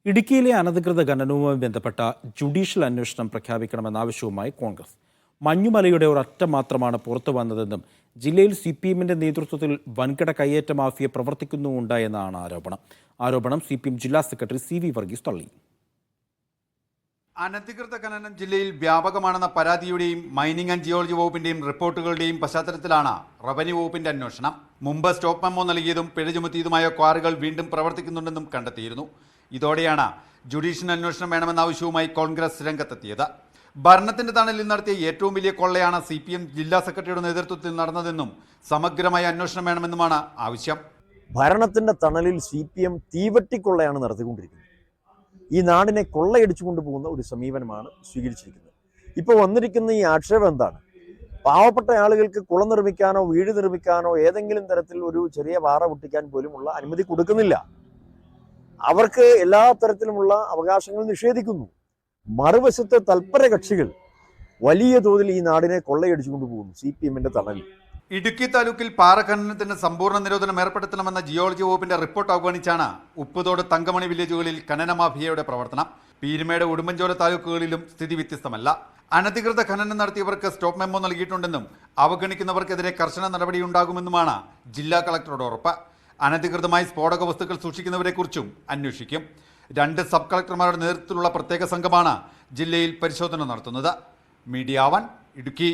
ഇടുക്കിയിലെ അനധികൃത ഖനനവുമായി ബന്ധപ്പെട്ട ജുഡീഷ്യൽ അന്വേഷണം പ്രഖ്യാപിക്കണമെന്ന ആവശ്യവുമായി കോൺഗ്രസ്. മഞ്ഞുമലയുടെ ഒരറ്റം മാത്രമാണ് പുറത്തു വന്നതെന്നും ജില്ലയിൽ CPM-ന്റെ നേതൃത്വത്തിൽ വൻകിട കയ്യേറ്റ മാഫിയ പ്രവർത്തിക്കുന്നുമുണ്ട് എന്നാണ് ആരോപണം CPM ജില്ലാ സെക്രട്ടറി CV വർഗീസ് തള്ളി. അനധികൃത ഖനനം ജില്ലയിൽ വ്യാപകമാണെന്ന പരാതിയുടെയും മൈനിങ് ആൻഡ് ജിയോളജി വകുപ്പിന്റെയും റിപ്പോർട്ടുകളുടെയും പശ്ചാത്തലത്തിലാണ് റവന്യൂ വകുപ്പിന്റെ അന്വേഷണം. മുമ്പ് സ്റ്റോപ്പ് മെമ്മോ നൽകിയതും പിഴ ചുമത്തിയതുമായ ക്വാറികൾ വീണ്ടും പ്രവർത്തിക്കുന്നുണ്ടെന്നും കണ്ടെത്തിയിരുന്നു. ഇതോടെയാണ് ജുഡീഷ്യൽ അന്വേഷണം വേണമെന്ന ആവശ്യവുമായി കോൺഗ്രസ് രംഗത്തെത്തിയത്. ഭരണത്തിന്റെ തണലിൽ നടത്തിയ ഏറ്റവും വലിയ കൊള്ളയാണ് CPM ജില്ലാ സെക്രട്ടറിയുടെ നേതൃത്വത്തിൽ നടന്നതെന്നും സമഗ്രമായ അന്വേഷണം വേണമെന്നുമാണ് ആവശ്യം. ഭരണത്തിന്റെ തണലിൽ CPM തീവട്ടിക്കൊള്ളയാണ് നടത്തിക്കൊണ്ടിരിക്കുന്നത്. ഈ നാടിനെ കൊള്ളയടിച്ചു കൊണ്ടുപോകുന്ന ഒരു സമീപനമാണ് സ്വീകരിച്ചിരിക്കുന്നത്. ഇപ്പോൾ വന്നിരിക്കുന്ന ഈ ആക്ഷേപം എന്താണ്? പാവപ്പെട്ട ആളുകൾക്ക് കുളം നിർമ്മിക്കാനോ വീട് നിർമ്മിക്കാനോ ഏതെങ്കിലും തരത്തിൽ ഒരു ചെറിയ പാറ പൊട്ടിക്കാൻ പോലുമുള്ള അനുമതി കൊടുക്കുന്നില്ല. അവർക്ക് എല്ലാ തരത്തിലുമുള്ള അവകാശങ്ങൾ നിഷേധിക്കുന്നു. മറുവശത്തെ തൽപര കക്ഷികൾ വലിയ തോതിൽ ഈ നാടിനെ കൊള്ളയടിച്ചു കൊണ്ടുപോകുന്നു CPM-ന്റെ തണലിൽ. ഇടുക്കി താലൂക്കിൽ പാറ ഖനനത്തിന് സമ്പൂർണ്ണ നിരോധനം ഏർപ്പെടുത്തണമെന്ന ജിയോളജി വകുപ്പിന്റെ റിപ്പോർട്ട് അവഗണിച്ചാണ് ഉപ്പുതോട് തങ്കമണി വില്ലേജുകളിൽ ഖനന മാഫിയയുടെ പ്രവർത്തനം. പീരുമേട് ഉടുമ്പൻചോല താലൂക്കുകളിലും സ്ഥിതി വ്യത്യസ്തമല്ല. അനധികൃത ഖനനം നടത്തിയവർക്ക് സ്റ്റോപ്പ് മെമ്മോ നൽകിയിട്ടുണ്ടെന്നും അവഗണിക്കുന്നവർക്കെതിരെ കർശന നടപടിയുണ്ടാകുമെന്നുമാണ് ജില്ലാ കളക്ടറുടെ ഉറപ്പ്. അനധികൃതമായി സ്ഫോടക വസ്തുക്കൾ സൂക്ഷിക്കുന്നവരെക്കുറിച്ചും അന്വേഷിക്കും. 2 സബ് കളക്ടർമാരുടെ നേതൃത്വത്തിലുള്ള പ്രത്യേക സംഘമാണ് ജില്ലയിൽ പരിശോധന നടത്തുന്നത്. മീഡിയ 1 ഇടുക്കി.